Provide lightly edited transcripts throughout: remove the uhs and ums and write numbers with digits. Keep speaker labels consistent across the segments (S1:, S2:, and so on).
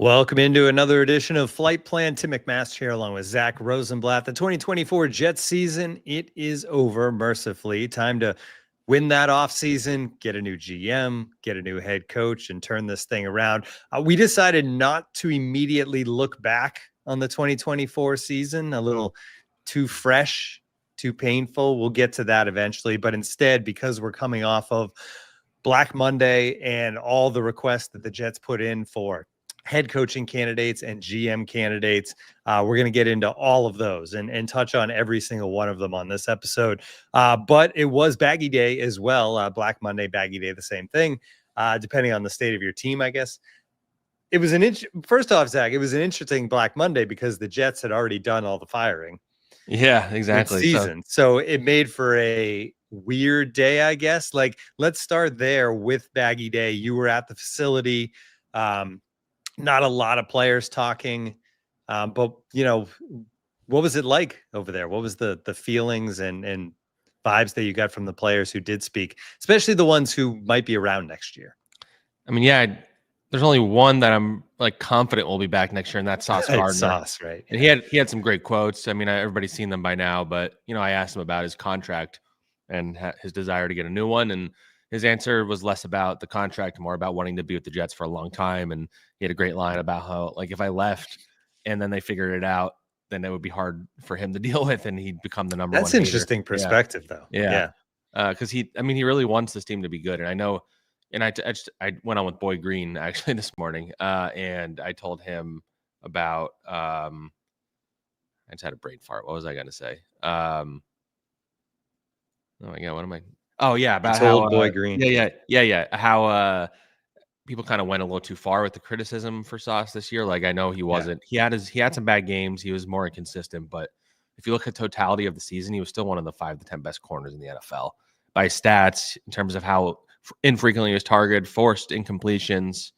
S1: Welcome into another edition of Flight Plan. Tim McMaster here along with Zack Rosenblatt. The 2024 Jets season, it is over mercifully. Time to win that offseason, get a new GM, get a new head coach, and turn this thing around. We decided not to immediately look back on the 2024 season, a little too fresh, too painful. We'll get to that eventually. But instead, because we're coming off of Black Monday and all the requests that the Jets put in for head coaching candidates and GM candidates, we're going to get into all of those and touch on every single one of them on this episode. But it was Baggy Day as well. Black Monday, Baggy Day, the same thing, depending on the state of your team, I guess. It was first off, Zach, it was an interesting Black Monday because the Jets had already done all the firing.
S2: Yeah, exactly.
S1: Season. So it made for a weird day, I guess. Like, let's start there with Baggy Day. You were at the facility. Not a lot of players talking, but what was it like over there? What was the feelings and vibes that you got from the players who did speak, especially the ones who might be around next year?
S2: I mean, yeah, there's only one that I'm like confident will be back next year, and that's Sauce Gardner.
S1: Sauce, right?
S2: And he had some great quotes. I mean, everybody's seen them by now, but I asked him about his contract and his desire to get a new one, and his answer was less about the contract, more about wanting to be with the Jets for a long time. And he had a great line about how, like, if I left and then they figured it out, then it would be hard for him to deal with, and he'd become the number one.
S1: That's interesting perspective, though.
S2: Yeah. Because he really wants this team to be good. And I know, and I went on with Boy Green actually this morning, and I told him about, I just had a brain fart. What was I going to say? Oh my God, what am I? Oh yeah, about how
S1: Boy Green.
S2: Yeah. How people kind of went a little too far with the criticism for Sauce this year. Like, I know he wasn't. Yeah. He had some bad games. He was more inconsistent, but if you look at totality of the season, he was still one of the 5 to 10 best corners in the NFL by stats in terms of how infrequently he was targeted, forced incompletions.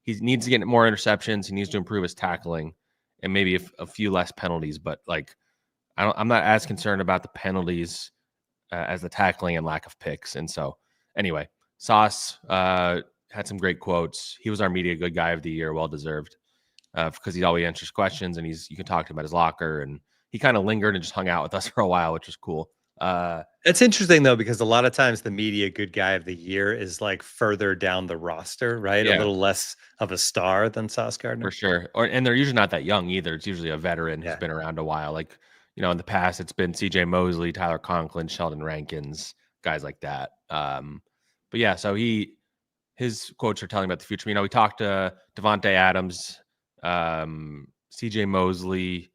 S2: He needs to get more interceptions. He needs to improve his tackling and maybe a few less penalties. But like, I'm not as concerned about the penalties as the tackling and lack of picks. And so anyway, Sauce had some great quotes. He was our media good guy of the year, well-deserved, because he always answers questions, and you can talk to him about his locker, and he kind of lingered and just hung out with us for a while, which was cool.
S1: It's interesting, though, because a lot of times the media good guy of the year is like further down the roster, right? Yeah. A little less of a star than Sauce Gardner.
S2: For sure. And they're usually not that young either. It's usually a veteran who's been around a while. Like, in the past, it's been C.J. Mosley, Tyler Conklin, Sheldon Rankins, guys like that. But yeah, so his quotes are telling about the future. We talked to Devontae Adams, C.J. Mosley,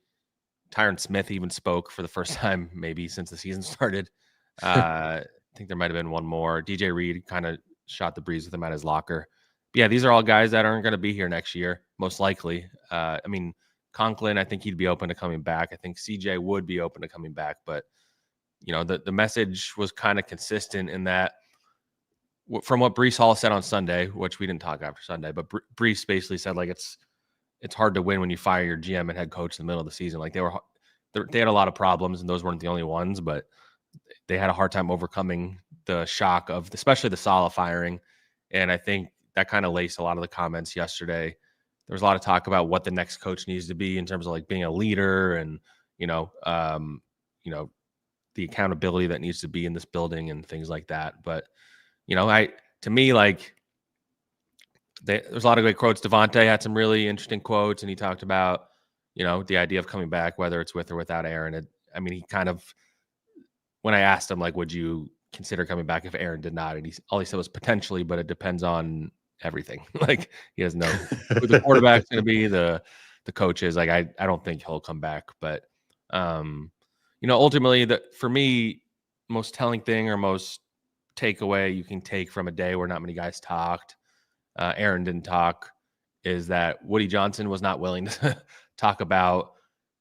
S2: Tyron Smith even spoke for the first time maybe since the season started. I think there might have been one more. DJ Reed kind of shot the breeze with him at his locker. But yeah, these are all guys that aren't going to be here next year, most likely. I mean, Conklin, I think he'd be open to coming back. I think CJ would be open to coming back. But, the message was kind of consistent in that from what Breece Hall said on Sunday, which we didn't talk after Sunday, but Breece basically said, like, it's hard to win when you fire your GM and head coach in the middle of the season. Like, they had a lot of problems, and those weren't the only ones, but they had a hard time overcoming the shock of especially the Saleh firing. And I think that kind of laced a lot of the comments yesterday. There was a lot of talk about what the next coach needs to be in terms of like being a leader and, the accountability that needs to be in this building and things like that. But, to me, like, there's a lot of great quotes. Devontae had some really interesting quotes, and he talked about, the idea of coming back, whether it's with or without Aaron. He kind of, when I asked him, like, would you consider coming back if Aaron did not? And all he said was potentially, but it depends on everything. Like, he doesn't know who the quarterback's going to be, the coaches. Like, I don't think he'll come back. But, ultimately, for me, most telling thing or most takeaway you can take from a day where not many guys talked, Aaron didn't talk, is that Woody Johnson was not willing to talk about,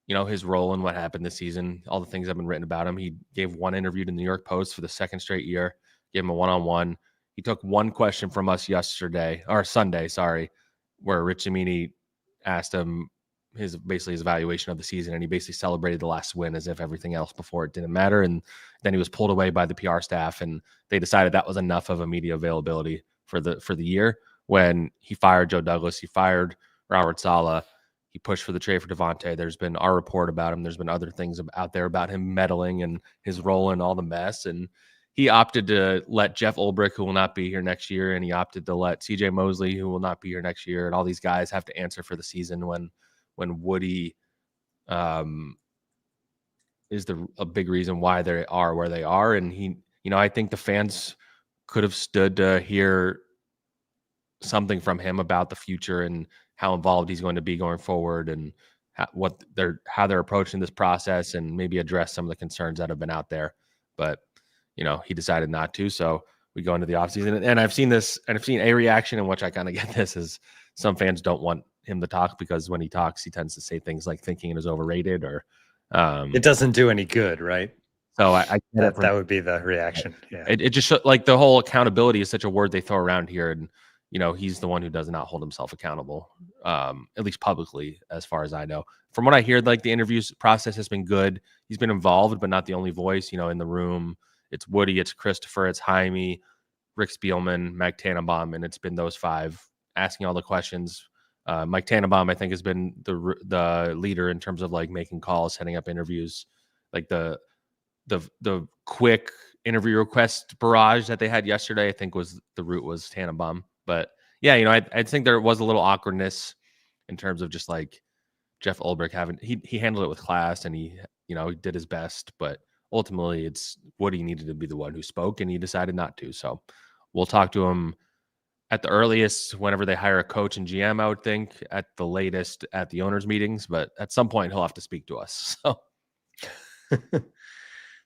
S2: his role and what happened this season, all the things that have been written about him. He gave one interview to the New York Post for the second straight year, gave him a one-on-one. He took one question from us Sunday, where Rich Cimini asked him his evaluation of the season, and he basically celebrated the last win as if everything else before it didn't matter. And then he was pulled away by the PR staff, and they decided that was enough of a media availability for the year. When he fired Joe Douglas, he fired Robert Saleh. He pushed for the trade for Devontae. There's been our report about him. There's been other things out there about him meddling and his role in all the mess. And he opted to let Jeff Ulbrich, who will not be here next year, and he opted to let CJ Mosley, who will not be here next year, and all these guys have to answer for the season when Woody is a big reason why they are where they are. And he, I think the fans could have stood to hear something from him about the future and how involved he's going to be going forward, and how they're approaching this process, and maybe address some of the concerns that have been out there. But he decided not to. So we go into the offseason, and I've seen a reaction in which I kind of get this, is some fans don't want him to talk because when he talks, he tends to say things like thinking it is overrated, or
S1: it doesn't do any good, right?
S2: So I get
S1: that would be the reaction. Yeah,
S2: it just like the whole accountability is such a word they throw around here, and he's the one who does not hold himself accountable, at least publicly, as far as I know. From what I hear, like the interviews process has been good. He's been involved, but not the only voice. In the room, it's Woody, it's Christopher, it's Jaime, Rick Spielman, Mike Tannenbaum, and it's been those five asking all the questions. Mike Tannenbaum, I think, has been the leader in terms of like making calls, setting up interviews, like the quick interview request barrage that they had yesterday. I think was Tannenbaum. But yeah, I think there was a little awkwardness in terms of just like Jeff Ulbrich he handled it with class, and he did his best, but ultimately it's Woody needed to be the one who spoke, and he decided not to. So we'll talk to him at the earliest whenever they hire a coach and GM, I would think, at the latest at the owners' meetings, but at some point he'll have to speak to us. So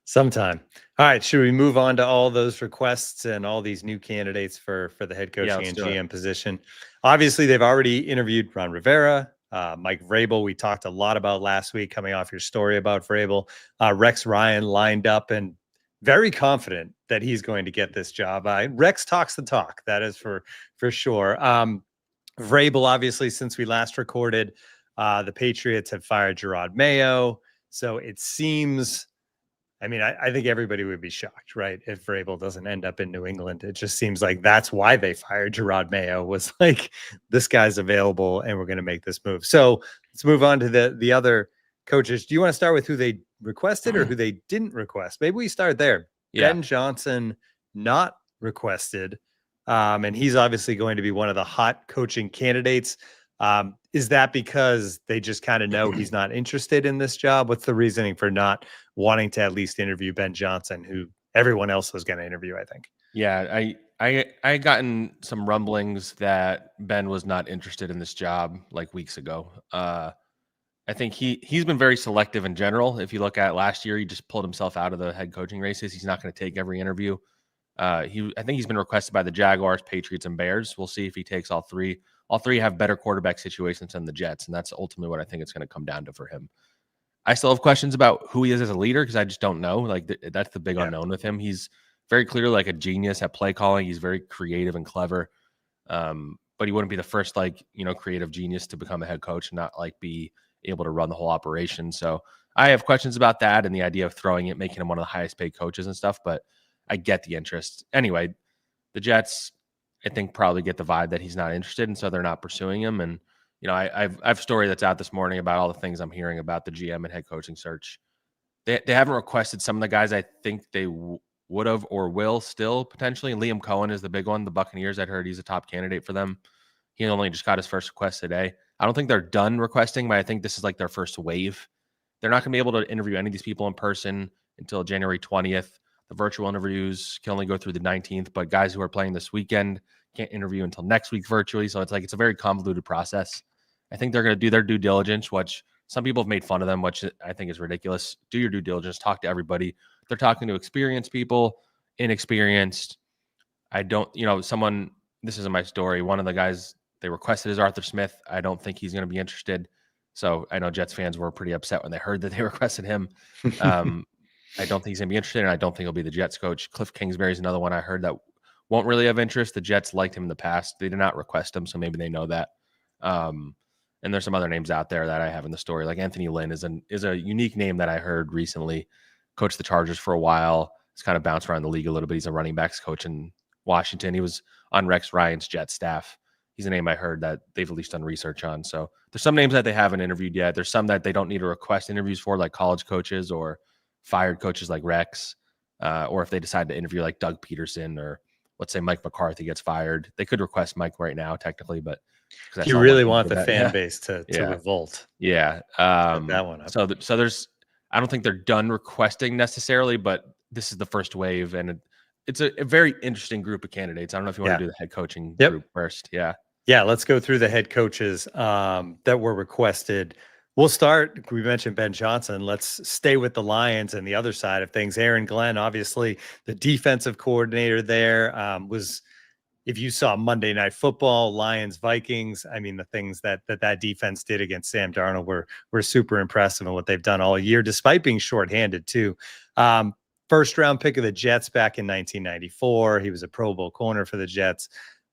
S1: sometime. All right, should we move on to all those requests and all these new candidates for the head coaching and GM position? Obviously, they've already interviewed Ron Rivera, Mike Vrabel. We talked a lot about last week, coming off your story about Vrabel. Rex Ryan lined up and very confident that he's going to get this job. Rex talks the talk, that is for sure. Vrabel, obviously, since we last recorded, the Patriots have fired Gerard Mayo. So it seems, I think everybody would be shocked, right, if Vrabel doesn't end up in New England. It just seems like that's why they fired Gerard Mayo, was like, this guy's available and we're going to make this move. So let's move on to the other coaches. Do you want to start with who they requested or who they didn't request? Maybe we start there. Yeah. Ben Johnson, not requested. And he's obviously going to be one of the hot coaching candidates. Is that because they just kind of know he's not interested in this job? What's the reasoning for not wanting to at least interview Ben Johnson, who everyone else was going to interview, I think?
S2: Yeah, I gotten some rumblings that Ben was not interested in this job like weeks ago. I think he's been very selective in general. If you look at last year, he just pulled himself out of the head coaching races. He's not going to take every interview. I think he's been requested by the Jaguars, Patriots, and Bears. We'll see if he takes all three. All three have better quarterback situations than the Jets, and that's ultimately what I think it's going to come down to for him. I still have questions about who he is as a leader because I just don't know. Like that's the big unknown with him. He's very clearly like a genius at play calling. He's very creative and clever, but he wouldn't be the first creative genius to become a head coach and not like be able to run the whole operation. So I have questions about that and the idea of throwing it, making him one of the highest paid coaches and stuff. But I get the interest. Anyway, the Jets, I think, probably get the vibe that he's not interested, and so they're not pursuing him. And I have a story that's out this morning about all the things I'm hearing about the GM and head coaching search. They haven't requested some of the guys I think they would have or will still potentially. And Liam Cohen is the big one. The Buccaneers, I'd heard he's a top candidate for them. He only just got his first request today. I don't think they're done requesting, but I think this is like their first wave. They're not going to be able to interview any of these people in person until January 20th. The virtual interviews can only go through the 19th, but guys who are playing this weekend can't interview until next week virtually. So it's a very convoluted process. I think they're going to do their due diligence, which some people have made fun of them, which I think is ridiculous. Do your due diligence, talk to everybody. They're talking to experienced people, inexperienced. This isn't my story. One of the guys they requested is Arthur Smith. I don't think he's going to be interested. So I know Jets fans were pretty upset when they heard that they requested him. I don't think he's going to be interested, and I don't think he'll be the Jets coach. Cliff Kingsbury is another one I heard that won't really have interest. The Jets liked him in the past. They did not request him, so maybe they know that. And there's some other names out there that I have in the story. Like Anthony Lynn is a unique name that I heard recently. Coached the Chargers for a while. He's kind of bounced around the league a little bit. He's a running backs coach in Washington. He was on Rex Ryan's Jet staff. he's a name I heard that they've at least done research on. So there's some names that they haven't interviewed yet. There's some that they don't need to request interviews for, like college coaches or fired coaches like Rex, or if they decide to interview like Doug Peterson, or let's say Mike McCarthy gets fired, they could request Mike right now technically, but
S1: you really want the fan base to revolt.
S2: Yeah.
S1: That one up.
S2: So there's, I don't think they're done requesting necessarily, but this is the first wave, and it's a very interesting group of candidates. I don't know if you want to do the head coaching group first. Yeah.
S1: Let's go through the head coaches that were requested. We'll start. We mentioned Ben Johnson. Let's stay with the Lions and the other side of things. Aaron Glenn, obviously the defensive coordinator there, was, if you saw Monday Night Football, Lions, Vikings, I mean, the things that defense did against Sam Darnold were super impressive, and what they've done all year, despite being shorthanded too. First round pick of the Jets back in 1994. He was a Pro Bowl corner for the Jets.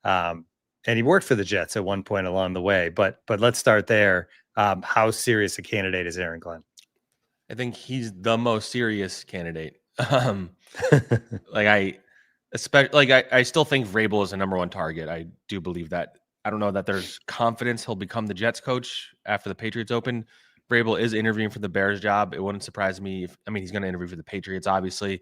S1: And he worked for the Jets at one point along the way, but let's start there. How serious a candidate is Aaron Glenn?
S2: I think he's the most serious candidate. I still think Vrabel is a number one target. I do believe that. I don't know that there's confidence he'll become the Jets coach after the Patriots open. Vrabel is interviewing for the Bears job. It wouldn't surprise me if, he's going to interview for the Patriots, obviously.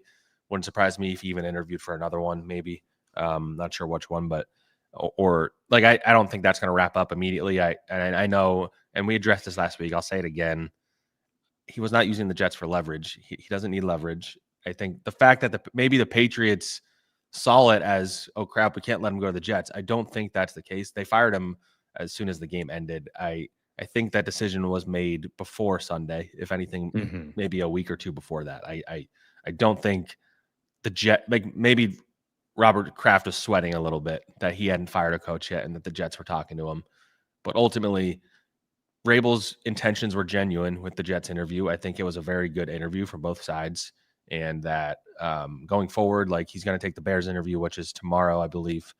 S2: Wouldn't surprise me if he even interviewed for another one, maybe. Not sure which one, but I don't think that's going to wrap up immediately. I know, and we addressed this last week. I'll say it again. He was not using the Jets for leverage. He doesn't need leverage. I think the fact that maybe the Patriots saw it as, oh crap, we can't let him go to the Jets. I don't think that's the case. They fired him as soon as the game ended. I think that decision was made before Sunday, if anything, maybe a week or two before that. I don't think the Jet, maybe Robert Kraft was sweating a little bit that he hadn't fired a coach yet and that the Jets were talking to him. But ultimately, Vrabel's intentions were genuine with the Jets interview. I think it was a very good interview from both sides. And that going forward, he's going to take the Bears interview, which is tomorrow, I believe.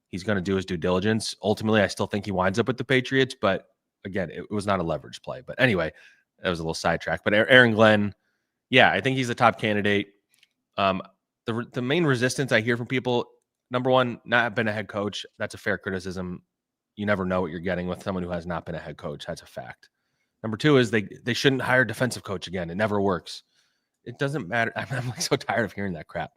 S2: He's going to do his due diligence. Ultimately, I still think he winds up with the Patriots, but again, it was not a leverage play. But anyway, that was a little sidetrack. But Aaron Glenn, I think he's the top candidate. The main resistance I hear from people, number one, not been a head coach. That's a fair criticism. You never know what you're getting with someone who has not been a head coach. That's a fact. Number two is they shouldn't hire a defensive coach again. It never works. It doesn't matter. I'm so tired of hearing that crap.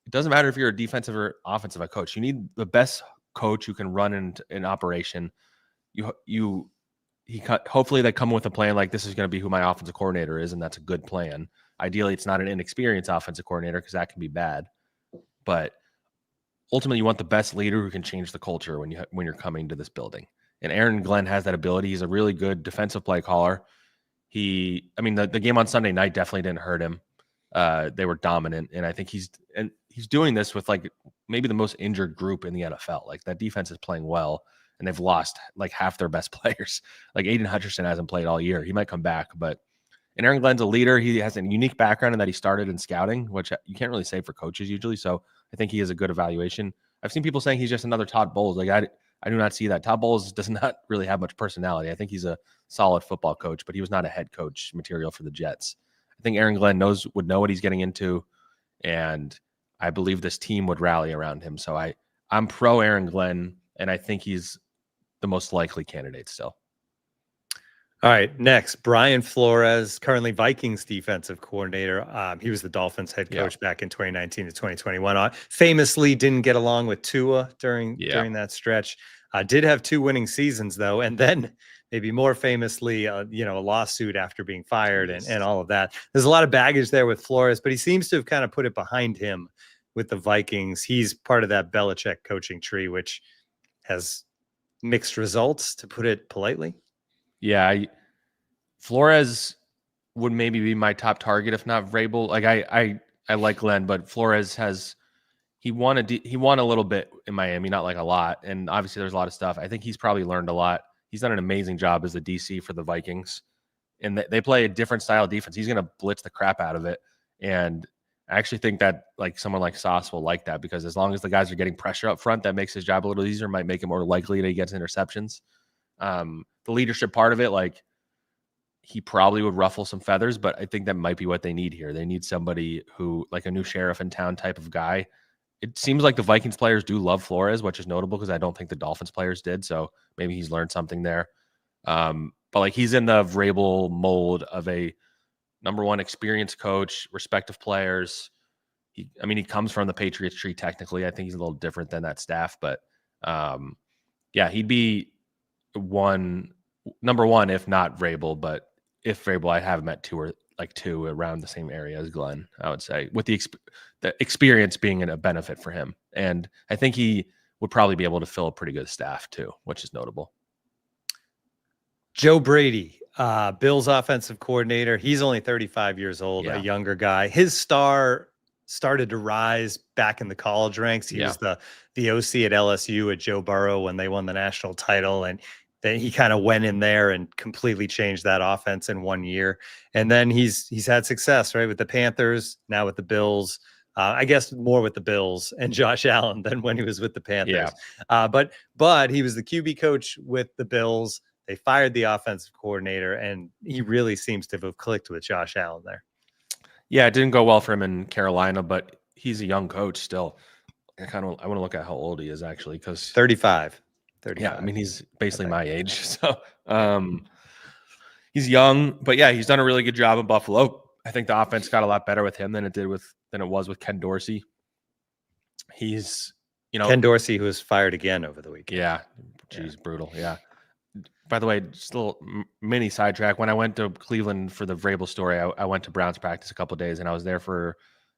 S2: It doesn't matter if you're a defensive or offensive coach. You need the best coach who can run an operation. Hopefully they come with a plan like, this is going to be who my offensive coordinator is, and that's a good plan. Ideally, it's not an inexperienced offensive coordinator because that can be bad. But ultimately, you want the best leader who can change the culture when you're coming to this building. And Aaron Glenn has that ability. He's a really good defensive play caller. The game on Sunday night definitely didn't hurt him. They were dominant, and I think he's doing this with maybe the most injured group in the NFL. That defense is playing well, and they've lost half their best players. Aiden Hutcherson hasn't played all year. He might come back, but and Aaron Glenn's a leader. He has a unique background in that he started in scouting, which you can't really say for coaches usually. So I think he is a good evaluation. I've seen people saying he's just another Todd Bowles. I do not see that. Todd Bowles does not really have much personality. I think he's a solid football coach, but he was not a head coach material for the Jets. I think Aaron Glenn would know what he's getting into, and I believe this team would rally around him. So I'm pro Aaron Glenn, and I think he's the most likely candidate still.
S1: All right, next, Brian Flores, currently Vikings defensive coordinator. He was the Dolphins head coach back in 2019 to 2021. Famously didn't get along with Tua during that stretch. Did have 2 winning seasons, though, and then maybe more famously, a lawsuit after being fired and all of that. There's a lot of baggage there with Flores, but he seems to have kind of put it behind him with the Vikings. He's part of that Belichick coaching tree, which has mixed results, to put it politely.
S2: Yeah, Flores would maybe be my top target, if not Vrabel. I like Glenn, but Flores he won a little bit in Miami, not a lot, and obviously there's a lot of stuff. I think he's probably learned a lot. He's done an amazing job as the DC for the Vikings, and they play a different style of defense. He's going to blitz the crap out of it, and I actually think that someone like Sauce will like that, because as long as the guys are getting pressure up front, that makes his job a little easier. Might make it more likely that he gets interceptions. The leadership part of it, he probably would ruffle some feathers, but I think that might be what they need here. They need somebody who, a new sheriff in town type of guy, it seems like the Vikings players do love Flores, which is notable because I don't think the Dolphins players did. So maybe he's learned something there. But like he's in the Vrabel mold of a number one experienced coach, respective players. He comes from the Patriots tree technically. I think he's a little different than that staff, but yeah, he'd be number one if not Vrabel. But if Vrabel, I'd have him at two around the same area as Glenn, I would say, with the experience being a benefit for him. And I think he would probably be able to fill a pretty good staff too, which is notable.
S1: Joe Brady, Bills offensive coordinator. He's only 35 years old, a younger guy. His star started to rise back in the college ranks. He was the OC at LSU at Joe Burrow when they won the national title. And then he kind of went in there and completely changed that offense in 1 year. And then he's had success, right, with the Panthers, now with the Bills. I guess more with the Bills and Josh Allen than when he was with the Panthers. But he was the QB coach with the Bills. They fired the offensive coordinator, and he really seems to have clicked with Josh Allen there.
S2: Yeah, it didn't go well for him in Carolina, but he's a young coach still. I want to look at how old he is actually, because
S1: 35.
S2: Yeah, I mean, he's basically my age. So he's young, but yeah, he's done a really good job in Buffalo. I think the offense got a lot better with him than it was with Ken Dorsey. He's,
S1: Ken Dorsey, who was fired again over the weekend.
S2: Yeah. Geez, brutal. Yeah. By the way, just a little mini sidetrack. When I went to Cleveland for the Vrabel story, I went to Browns practice a couple of days, and I was there for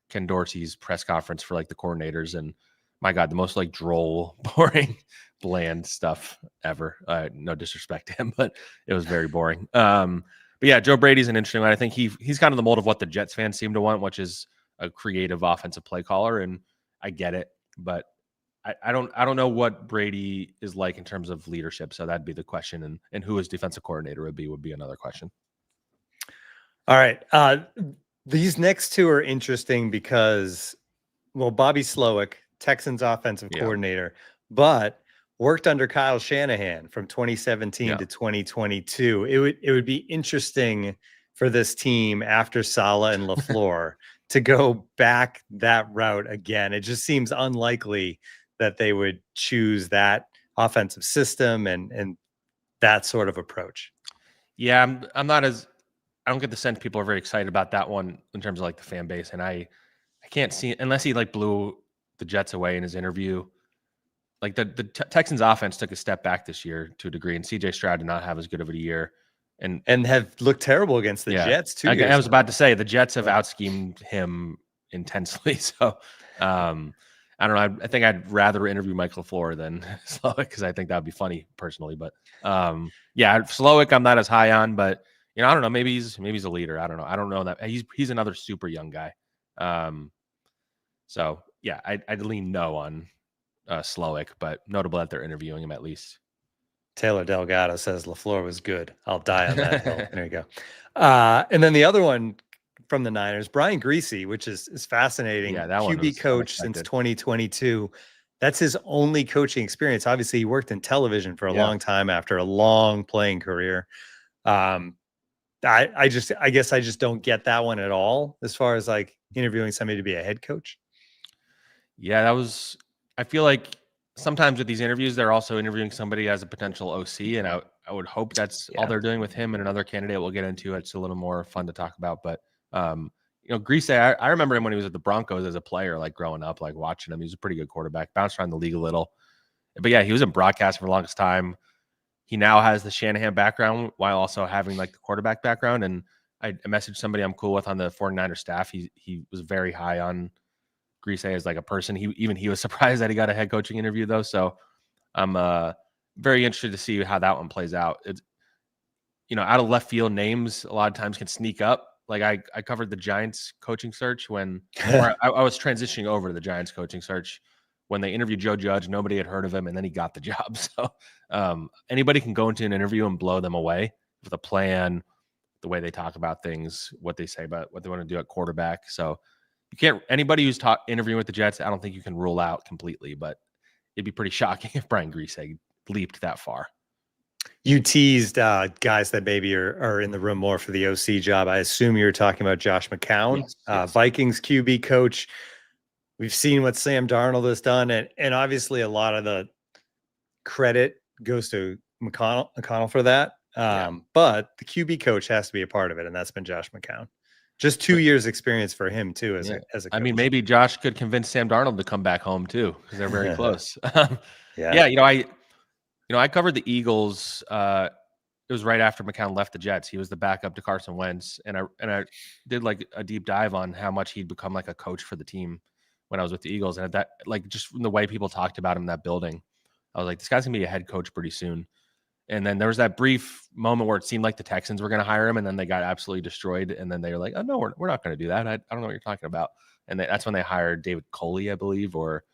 S2: Ken Dorsey's press conference for like the coordinators. And my God, the most like droll, boring, bland stuff ever. No disrespect to him, but it was very boring. But yeah, Joe Brady's an interesting one. I think he's kind of the mold of what the Jets fans seem to want, which is a creative offensive play caller, and I get it, but I don't know what Brady is like in terms of leadership. So that'd be the question, and who his defensive coordinator would be another question.
S1: All right, these next two are interesting because, well, Bobby Slowick, Texans offensive coordinator, but worked under Kyle Shanahan from 2017 to 2022. It would be interesting for this team after Saleh and LaFleur to go back that route again. It just seems unlikely that they would choose that offensive system and that sort of approach.
S2: Yeah, I don't get the sense people are very excited about that one in terms of like the fan base, and I can't see, unless he like blew the Jets away in his interview. Like the Texans offense took a step back this year to a degree, and CJ Stroud did not have as good of a year, and
S1: have looked terrible against the Jets too.
S2: I was about to say the Jets have out-schemed him intensely. So I don't know. I think I'd rather interview Mike LaFleur than Slowick, because I think that would be funny personally. But yeah, Slowick I'm not as high on, but I don't know. Maybe he's a leader. I don't know. I don't know that he's another super young guy. So yeah, I'd lean no on Slowick, but notable that they're interviewing him at least.
S1: Taylor Delgado says LaFleur was good. I'll die on that hill. There you go. And then the other one from the Niners, Brian Griese, which is fascinating.
S2: Yeah, that
S1: QB coach since 2022. That's his only coaching experience. Obviously, he worked in television for a long time after a long playing career. I guess I just don't get that one at all as far as like interviewing somebody to be a head coach.
S2: Yeah, I feel like sometimes with these interviews, they're also interviewing somebody as a potential OC, and I would hope that's all they're doing with him and another candidate we'll get into. It's a little more fun to talk about, but Griese, I remember him when he was at the Broncos as a player, like growing up, like watching him. He was a pretty good quarterback, bounced around the league a little. But yeah, he was in broadcast for the longest time. He now has the Shanahan background while also having like the quarterback background. And I messaged somebody I'm cool with on the 49er staff. He was very high on Griese as like a person. He was surprised that he got a head coaching interview though. So I'm very interested to see how that one plays out. It's, out of left field names a lot of times can sneak up. Like I covered the Giants coaching search when I was transitioning over to the Giants coaching search when they interviewed Joe Judge. Nobody had heard of him, and then he got the job. So anybody can go into an interview and blow them away with a plan, the way they talk about things, what they say about what they want to do at quarterback. So you can't, anybody who's interviewing with the Jets, I don't think you can rule out completely, but it'd be pretty shocking if Brian Griese leaped that far.
S1: You teased guys that maybe are in the room more for the OC job. I assume you're talking about Josh McCown,
S2: yes.
S1: Vikings QB coach. We've seen what Sam Darnold has done, and obviously a lot of the credit goes to McConnell for that. But the QB coach has to be a part of it, and that's been Josh McCown. Just 2 years experience for him too as a coach.
S2: I mean, maybe Josh could convince Sam Darnold to come back home too, because they're very close.
S1: Yeah.
S2: I covered the Eagles. It was right after McCown left the Jets. He was the backup to Carson Wentz, and I did like a deep dive on how much he'd become like a coach for the team when I was with the Eagles, and that, like, just from the way people talked about him in that building, I was like, this guy's gonna be a head coach pretty soon. And then there was that brief moment where it seemed like the Texans were going to hire him, and then they got absolutely destroyed. And then they were like, "Oh no, we're not going to do that. I don't know what you're talking about." And that's when they hired David Coley, I believe, or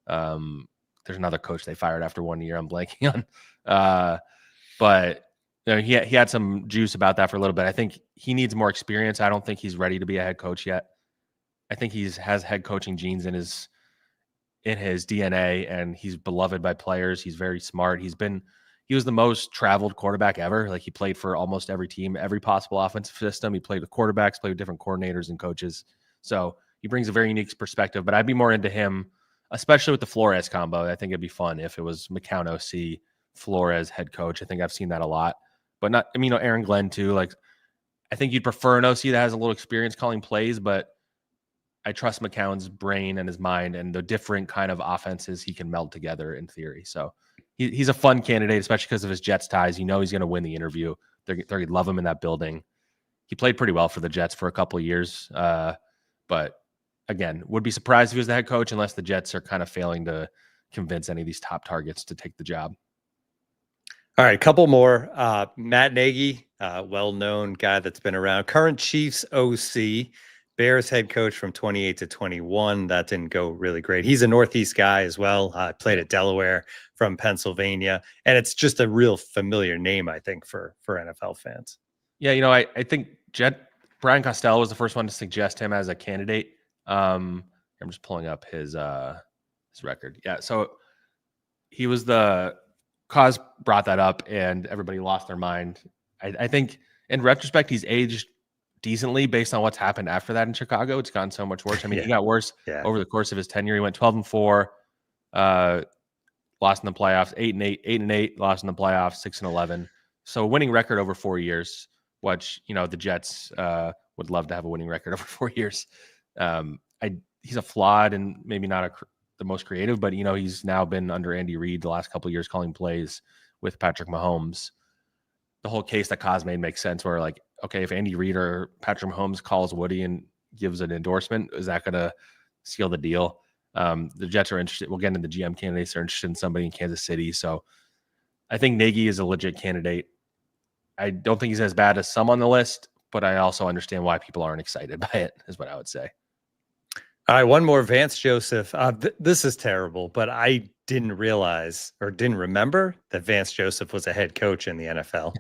S2: there's another coach they fired after 1 year. I'm blanking on, but he had some juice about that for a little bit. I think he needs more experience. I don't think he's ready to be a head coach yet. I think he has head coaching genes in his DNA, and he's beloved by players. He's very smart. He was the most traveled quarterback ever. Like, he played for almost every team, every possible offensive system. He played with quarterbacks, played with different coordinators and coaches. So he brings a very unique perspective, but I'd be more into him, especially with the Flores combo. I think it'd be fun if it was McCown OC, Flores head coach. I think I've seen that a lot, but not, I mean, Aaron Glenn too. Like, I think you'd prefer an OC that has a little experience calling plays, but I trust McCown's brain and his mind and the different kind of offenses he can meld together in theory. So he's a fun candidate, especially because of his Jets ties. He's going to win the interview. They're going to love him in that building. He played pretty well for the Jets for a couple of years. But again, would be surprised if he was the head coach, unless the Jets are kind of failing to convince any of these top targets to take the job.
S1: All right, a couple more. Matt Nagy, well-known guy that's been around. Current Chiefs OC. Bears head coach from 28 to 21. That didn't go really great. He's a Northeast guy as well. Played at Delaware, from Pennsylvania. And it's just a real familiar name, I think, for NFL fans.
S2: Yeah, I think Brian Costello was the first one to suggest him as a candidate. I'm just pulling up his record. Yeah, so he was Cause brought that up, and everybody lost their mind. I think in retrospect, he's aged decently based on what's happened after that in Chicago. It's gotten so much worse. I mean, he got worse over the course of his tenure. He went 12-4, lost in the playoffs, 8-8, 8-8, lost in the playoffs, 6-11. So a winning record over 4 years, which, the Jets would love to have a winning record over 4 years. He's a flawed and maybe not the most creative, but he's now been under Andy Reid the last couple of years calling plays with Patrick Mahomes. The whole case that Cos made makes sense, where, like, okay, if Andy Reid or Patrick Mahomes calls Woody and gives an endorsement, is that going to seal the deal? The Jets are interested. We'll get into the GM candidates. They're interested in somebody in Kansas City. So I think Nagy is a legit candidate. I don't think he's as bad as some on the list, but I also understand why people aren't excited by it, is what I would say.
S1: All right, one more. Vance Joseph. This is terrible, but I didn't realize or didn't remember that Vance Joseph was a head coach in the NFL.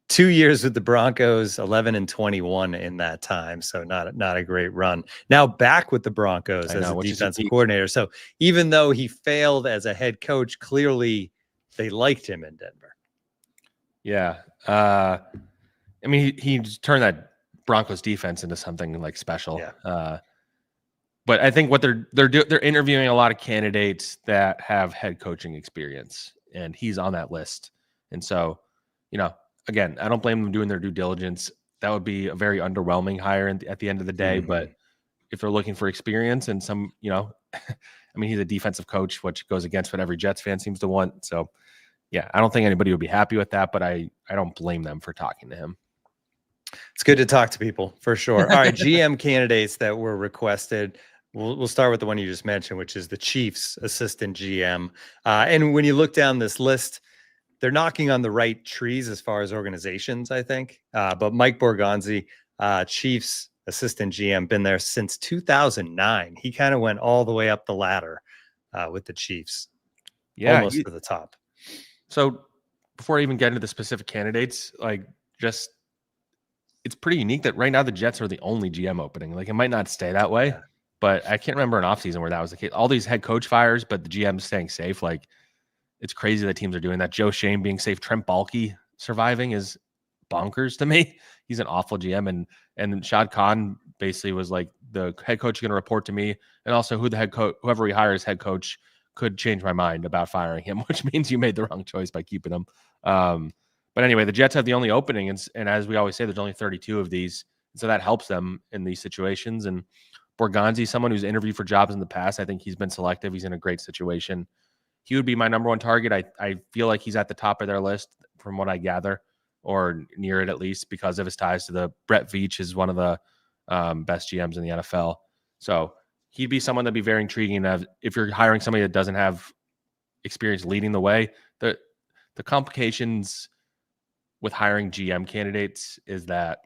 S1: 2 years with the Broncos, 11-21 in that time. So not a great run. Now back with the Broncos as a defensive coordinator. So even though he failed as a head coach, clearly they liked him in Denver.
S2: Yeah. I mean, he turned that Broncos defense into something like special. Yeah. But I think what they're interviewing a lot of candidates that have head coaching experience, and he's on that list. And so, again, I don't blame them doing their due diligence. That would be a very underwhelming hire at the end of the day. Mm-hmm. But if they're looking for experience and some, I mean, he's a defensive coach, which goes against what every Jets fan seems to want. So, yeah, I don't think anybody would be happy with that, but I don't blame them for talking to him.
S1: It's good to talk to people, for sure. All right, GM candidates that were requested. We'll start with the one you just mentioned, which is the Chiefs assistant GM. And when you look down this list, they're knocking on the right trees as far as organizations, I think. But Mike Borgonzi, Chiefs assistant GM, been there since 2009. He kind of went all the way up the ladder with the Chiefs, almost to the top.
S2: So before I even get into the specific candidates, it's pretty unique that right now the Jets are the only GM opening. Like, it might not stay that way, but I can't remember an offseason where that was the case. All these head coach fires, but the GM staying safe. Like, it's crazy that teams are doing that. Joe Shane being safe, Trent Baalke surviving is bonkers to me. He's an awful GM, and Shad Khan basically was like, the head coach is going to report to me, and also who the head coach, whoever he hires head coach, could change my mind about firing him, which means you made the wrong choice by keeping him. But anyway, the Jets have the only opening, and as we always say, there's only 32 of these, so that helps them in these situations. And Borgonzi, someone who's interviewed for jobs in the past, I think he's been selective. He's in a great situation. He would be my number one target. I feel like he's at the top of their list from what I gather, or near it at least, because of his ties to the Brett Veach is one of the best GMs in the NFL. So he'd be someone that'd be very intriguing. If you're hiring somebody that doesn't have experience leading the way, the complications with hiring GM candidates is that,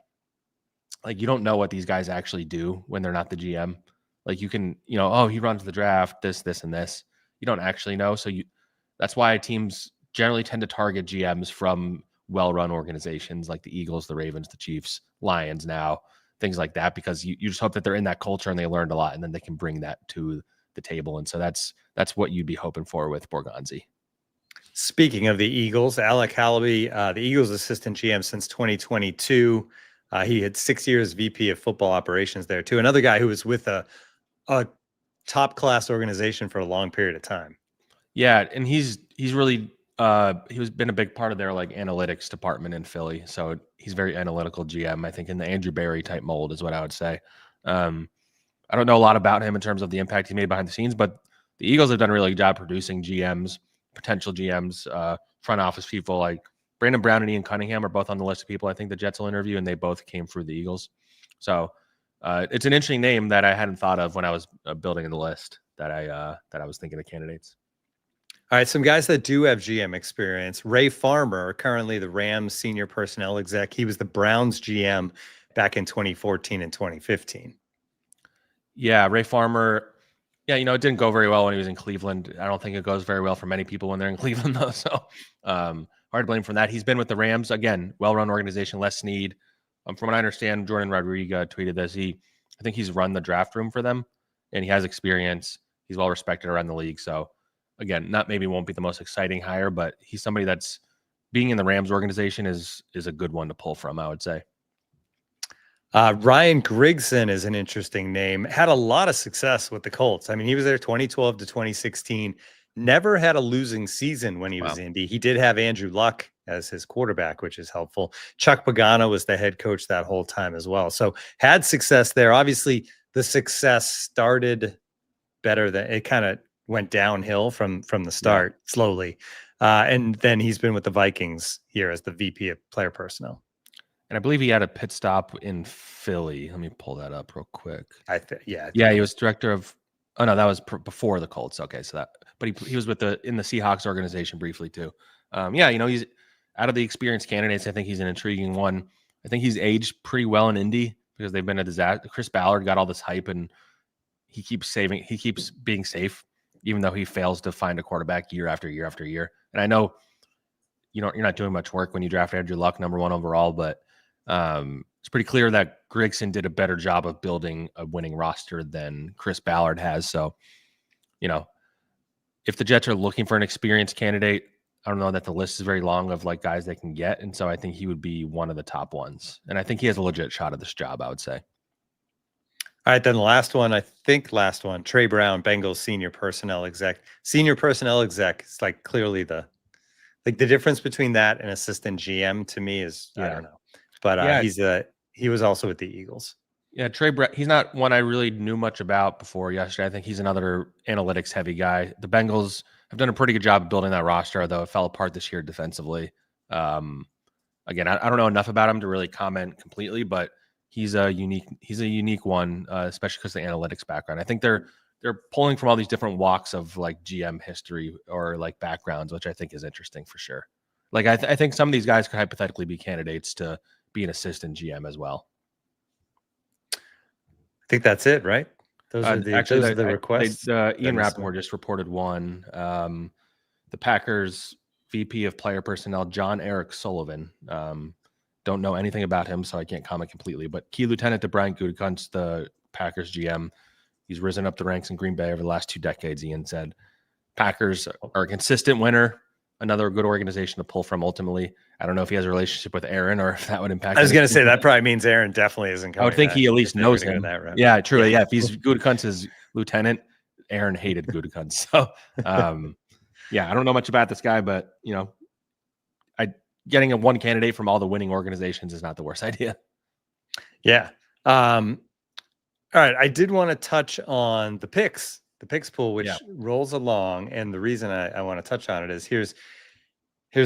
S2: like, you don't know what these guys actually do when they're not the GM. Like, you can, oh, he runs the draft, this, and this. You don't actually know. So that's why teams generally tend to target GMs from well-run organizations like the Eagles, the Ravens, the Chiefs, Lions now, things like that, because you just hope that they're in that culture and they learned a lot, and then they can bring that to the table. And so that's what you'd be hoping for with Borgonzi.
S1: Speaking of the Eagles, Alec Halaby, the Eagles assistant GM since 2022. He had 6 years VP of football operations there too. Another guy who was with a top class organization for a long period of time.
S2: Yeah, and he's really been a big part of their like analytics department in Philly. So he's very analytical GM, I think, in the Andrew Berry type mold is what I would say. I don't know a lot about him in terms of the impact he made behind the scenes, but the Eagles have done a really good job producing GMs, potential GMs, front office people. Like Brandon Brown and Ian Cunningham are both on the list of people I think the Jets will interview, and they both came through the Eagles. So it's an interesting name that I hadn't thought of when I was building the list that I was thinking of candidates.
S1: All right, some guys that do have GM experience. Ray Farmer, currently the Rams senior personnel exec. He was the Browns GM back in 2014 and 2015.
S2: Yeah, Ray Farmer. Yeah, it didn't go very well when he was in Cleveland. I don't think it goes very well for many people when they're in Cleveland, though. So hard to blame from that. He's been with the Rams. Again, well-run organization, Les Snead. From what I understand, Jordan Rodriguez tweeted this. I think he's run the draft room for them, and he has experience. He's well-respected around the league. So, again, won't be the most exciting hire, but he's somebody that's being in the Rams organization is a good one to pull from, I would say.
S1: Ryan Grigson is an interesting name. Had a lot of success with the Colts. I mean, he was there 2012 to 2016. Never had a losing season when he was Indy. He did have Andrew Luck as his quarterback, which is helpful. Chuck Pagano was the head coach that whole time as well. So had success there. Obviously, the success started better than it kind of went downhill from the start slowly. And then he's been with the Vikings here as the VP of player personnel.
S2: And I believe he had a pit stop in Philly. Let me pull that up real quick.
S1: Yeah,
S2: he was director of. Oh no, that was before the Colts. Okay, so but he was in the Seahawks organization briefly too. He's out of the experienced candidates. I think he's an intriguing one. I think he's aged pretty well in Indy because they've been a disaster. Chris Ballard got all this hype, and he keeps being safe, even though he fails to find a quarterback year after year after year. And I know, you're not doing much work when you draft Andrew Luck number 1 overall, but it's pretty clear that Grigson did a better job of building a winning roster than Chris Ballard has. So, if the Jets are looking for an experienced candidate, I don't know that the list is very long of like guys they can get. And so I think he would be one of the top ones. And I think he has a legit shot at this job, I would say.
S1: All right, then the last one, Trey Brown, Bengals senior personnel exec. Senior personnel exec is like clearly the difference between that and assistant GM to me is, I don't know. But he was also with the Eagles.
S2: Yeah, Trey Brown, he's not one I really knew much about before yesterday. I think he's another analytics heavy guy. The Bengals have done a pretty good job of building that roster, though it fell apart this year defensively. Again, I don't know enough about him to really comment completely, but he's a unique one, especially because of the analytics background. I think they're pulling from all these different walks of like GM history or like backgrounds, which I think is interesting for sure. Like I think some of these guys could hypothetically be candidates to be an assistant GM as well.
S1: I think that's it, right? Those are the requests.
S2: Ian Rappaport just reported one. The Packers VP of player personnel, John Eric Sullivan. Don't know anything about him, so I can't comment completely. But key lieutenant to Brian Gutekunst, the Packers GM. He's risen up the ranks in Green Bay over the last 2 decades, Ian said. Packers are a consistent winner. another good organization to pull from ultimately. I don't know if he has a relationship with Aaron or if that would impact.
S1: I was going to say that probably means Aaron definitely isn't coming.
S2: I would think
S1: back
S2: he at least knows him. Yeah, true. Yeah, if he's Gutekunst's lieutenant, Aaron hated Gutekunst. So, yeah, I don't know much about this guy, but getting a one candidate from all the winning organizations is not the worst idea.
S1: Yeah. All right. I did want to touch on the picks pool, which rolls along. And the reason I want to touch on it is here's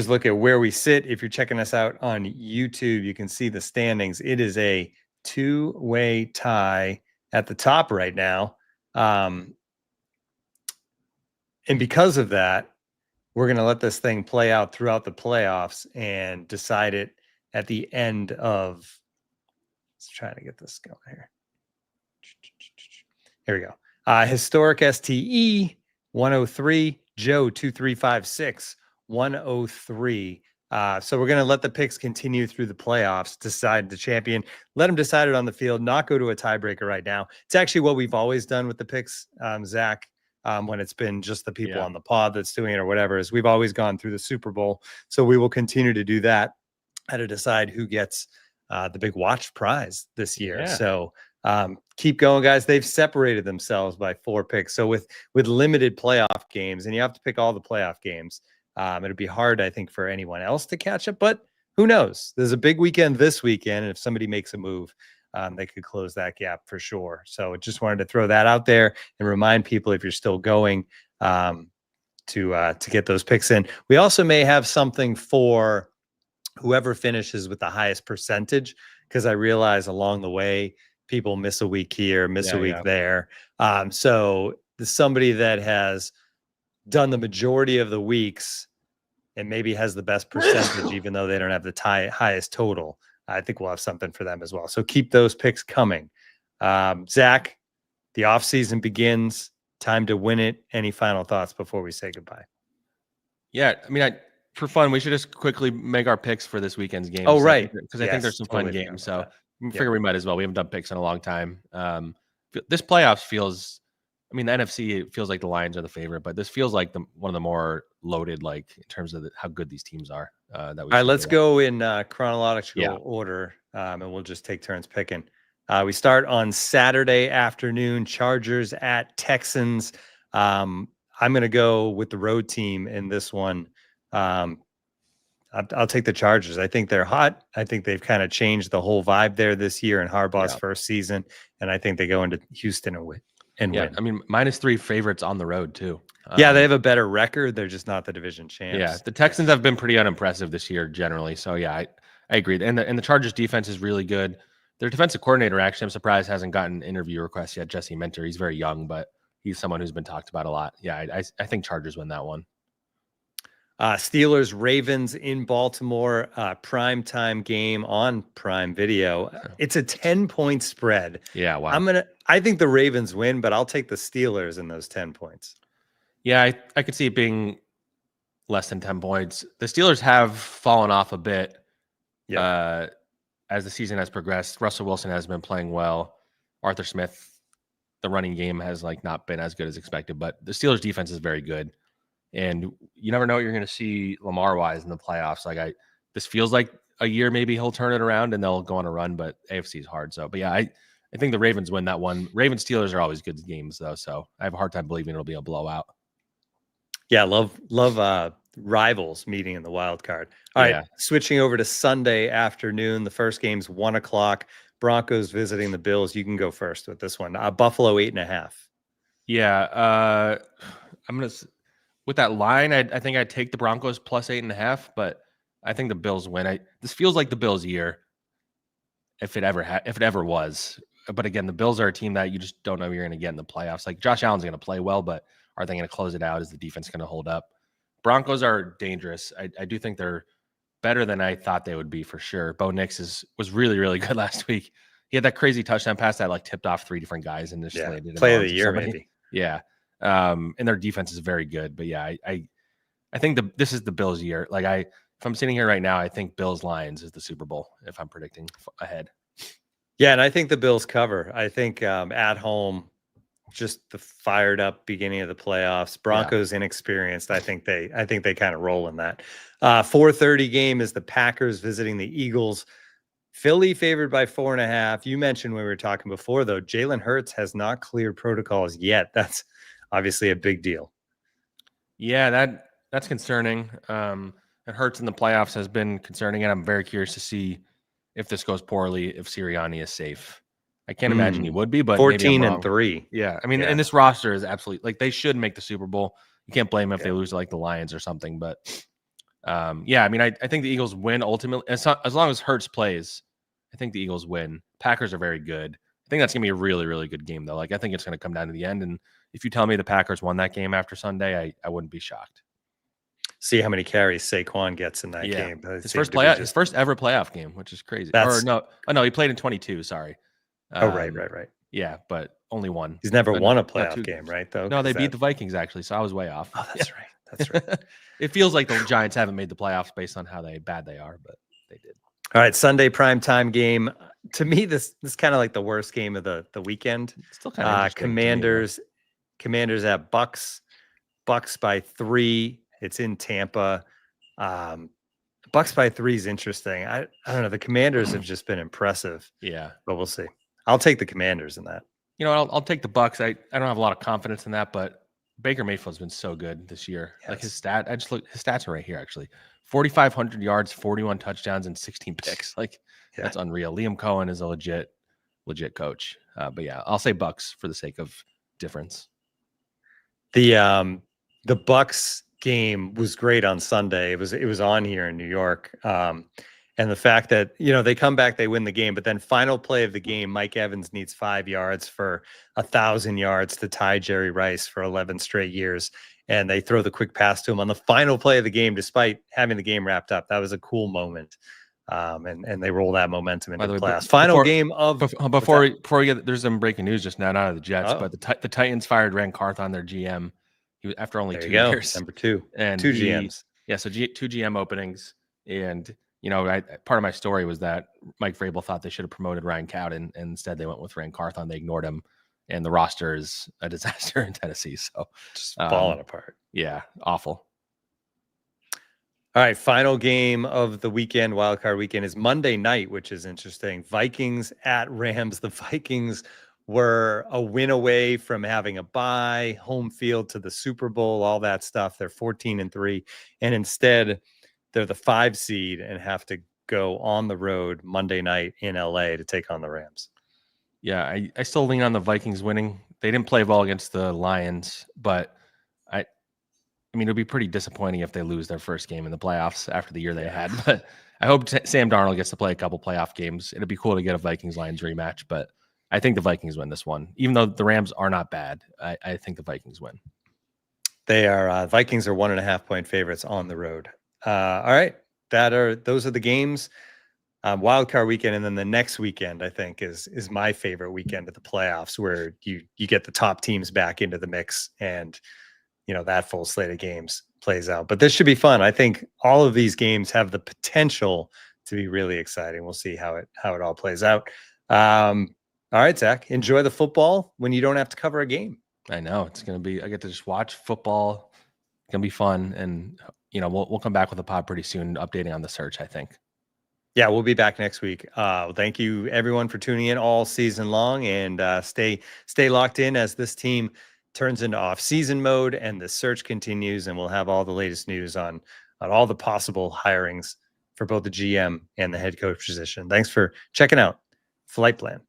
S1: look at where we sit. If you're checking us out on YouTube, you can see the standings. It is a 2-way tie at the top right now. And because of that, we're going to let this thing play out throughout the playoffs and decide it at the end of. Let's try to get this going here. Here we go. Historic STE 103, Joe 2356 103. So we're going to let the picks continue through the playoffs, decide the champion, let them decide it on the field, not go to a tiebreaker right now. It's actually what we've always done with the picks, Zach. When it's been just the people on the pod that's doing it or whatever, is we've always gone through the Super Bowl. So we will continue to do that, how to decide who gets the big watch prize this year. Yeah. So keep going, guys. They've separated themselves by 4 picks. So with limited playoff games, and you have to pick all the playoff games, it'd be hard, I think, for anyone else to catch up, but who knows? There's a big weekend this weekend, and if somebody makes a move, they could close that gap for sure. So just wanted to throw that out there and remind people, if you're still going, to get those picks in. We also may have something for whoever finishes with the highest percentage, because I realize along the way people miss a week here, miss a week there. So somebody that has done the majority of the weeks and maybe has the best percentage, even though they don't have the highest total, I think we'll have something for them as well. So keep those picks coming. Zach, the offseason begins. Time to win it. Any final thoughts before we say goodbye?
S2: Yeah, I mean, for fun, we should just quickly make our picks for this weekend's game.
S1: Oh, right.
S2: Because I think there's some fun games. So I figure we might as well. We haven't done picks in a long time. This playoffs feels, I mean, the NFC, it feels like the Lions are the favorite, but this feels like one of the more loaded, like in terms of how good these teams are. All right, let's go in chronological order, and we'll just take turns picking. We start on Saturday afternoon, Chargers at Texans. I'm going to go with the road team in this one. I'll take the Chargers. I think they're hot. I think they've kind of changed the whole vibe there this year in Harbaugh's first season, and I think they go into Houston and win. I mean, -3 favorites on the road too.
S1: They have a better record. They're just not the division champs.
S2: Yeah, the Texans have been pretty unimpressive this year generally. So yeah, I agree. And the Chargers defense is really good. Their defensive coordinator, actually, I'm surprised hasn't gotten interview requests yet. Jesse Minter. He's very young, but he's someone who's been talked about a lot. Yeah, I think Chargers win that one.
S1: Steelers Ravens in Baltimore, primetime game on Prime Video. It's a 10-point spread.
S2: Yeah, wow.
S1: I think the Ravens win, but I'll take the Steelers in those 10 points.
S2: Yeah, I could see it being less than 10 points. The Steelers have fallen off a bit as the season has progressed. Russell Wilson has been playing well. Arthur Smith, the running game has not been as good as expected, but the Steelers defense is very good. And you never know what you're going to see Lamar-wise in the playoffs. This feels like a year maybe he'll turn it around and they'll go on a run, but AFC is hard. So, but yeah, I think the Ravens win that one. Ravens-Steelers are always good games, though, so I have a hard time believing it'll be a blowout.
S1: Yeah, love rivals meeting in the wild card. All right, switching over to Sunday afternoon. The first game's 1:00. Broncos visiting the Bills. You can go first with this one. Buffalo 8.5.
S2: Yeah, I'm gonna. With that line, I think I'd take the Broncos plus 8.5, but I think the Bills win. This feels like the Bills' year, if it ever was. But again, the Bills are a team that you just don't know you're going to get in the playoffs. Josh Allen's going to play well, but are they going to close it out? Is the defense going to hold up? Broncos are dangerous. I do think they're better than I thought they would be for sure. Bo Nix was really, really good last week. He had that crazy touchdown pass that tipped off 3 different guys and just
S1: play of the year, maybe.
S2: Yeah. And their defense is very good, but yeah, I think this is the Bills' year. If I'm sitting here right now, I think Bills Lions is the Super Bowl if I'm predicting ahead.
S1: Yeah, and I think the Bills cover. I think at home just the fired up beginning of the playoffs. Broncos inexperienced. I think they kind of roll in that. 4:30 game is the Packers visiting the Eagles. Philly favored by 4.5. You mentioned when we were talking before, though, Jalen Hurts has not cleared protocols yet. That's obviously a big deal.
S2: Yeah, that's concerning. It Hurts in the playoffs has been concerning, and I'm very curious to see if this goes poorly, if Sirianni is safe. I can't imagine he would be, but maybe I'm wrong.
S1: 14-3.
S2: Yeah, I mean, and this roster is absolutely like they should make the Super Bowl. You can't blame them if they lose to like the Lions or something. But yeah, I mean, I think the Eagles win ultimately as long as Hurts plays. I think the Eagles win. Packers are very good. I think that's gonna be a really, really good game though. Like I think it's gonna come down to the end. And if you tell me the Packers won that game after Sunday, I wouldn't be shocked.
S1: See how many carries Saquon gets in that game.
S2: His first ever playoff game, which is crazy. No, he played in 22. Sorry.
S1: Right.
S2: Yeah, but only one.
S1: He's never won a playoff game, right? Though
S2: no, they beat the Vikings actually, so I was way off.
S1: Oh, that's right. That's right.
S2: It feels like the Giants haven't made the playoffs based on how bad they are, but they did.
S1: All right, Sunday primetime game. To me, this is kind of like the worst game of the weekend.
S2: It's still kind of
S1: Commanders at Bucks. Bucks by 3. It's in Tampa. Bucks by 3 is interesting. I don't know. The Commanders have just been impressive.
S2: Yeah,
S1: but we'll see. I'll take the Commanders in that.
S2: You know, I'll take the Bucks. I don't have a lot of confidence in that, but Baker Mayfield's been so good this year. Yes. Like his stats are right here actually. 4,500 yards, 41 touchdowns, and 16 picks. Like that's unreal. Liam Cohen is a legit coach. But yeah, I'll say Bucks for the sake of difference.
S1: The Bucks game was great on Sunday. It was on here in New York. And the fact that, they come back, they win the game, but then final play of the game, Mike Evans needs 5 yards for 1,000 yards to tie Jerry Rice for 11 straight years. And they throw the quick pass to him on the final play of the game, despite having the game wrapped up. That was a cool moment. And they roll that momentum into the playoffs. Final game of
S2: before we get, there's some breaking news just now, not of the Jets, but the Titans fired Rand Carthon, their GM. He was after only 2 years.
S1: Number 2
S2: and
S1: 2 GMs.
S2: Yeah, so 2 GM openings. And part of my story was that Mike Vrabel thought they should have promoted Ryan Cowden, and instead they went with Rand Carthon. They ignored him, and the roster is a disaster in Tennessee. So
S1: just falling apart.
S2: Yeah, awful.
S1: All right, final game of the weekend, wildcard weekend, is Monday night, which is interesting. Vikings at Rams. The Vikings were a win away from having a bye, home field to the Super Bowl, all that stuff. They're 14-3, and instead they're the 5 seed and have to go on the road Monday night in LA to take on the Rams.
S2: Yeah, I still lean on the Vikings winning. They didn't play well against the Lions, but I mean, it would be pretty disappointing if they lose their first game in the playoffs after the year they had. But I hope Sam Darnold gets to play a couple playoff games. It'd be cool to get a Vikings-Lions rematch, but I think the Vikings win this one. Even though the Rams are not bad, I think the Vikings win.
S1: They are Vikings are 1.5-point favorites on the road. All right, those are the games. Wild card weekend, and then the next weekend I think is my favorite weekend of the playoffs, where you get the top teams back into the mix, and that full slate of games plays out. But this should be fun. I think all of these games have the potential to be really exciting. We'll see how it all plays out. All right, Zach, enjoy the football when you don't have to cover a game.
S2: I know it's gonna be. I get to just watch football. It's gonna be fun, and we'll come back with a pod pretty soon, updating on the search, I think.
S1: Yeah, we'll be back next week. Thank you everyone for tuning in all season long, and stay locked in as this team turns into off-season mode and the search continues, and we'll have all the latest news on all the possible hirings for both the GM and the head coach position. Thanks for checking out Flight Plan.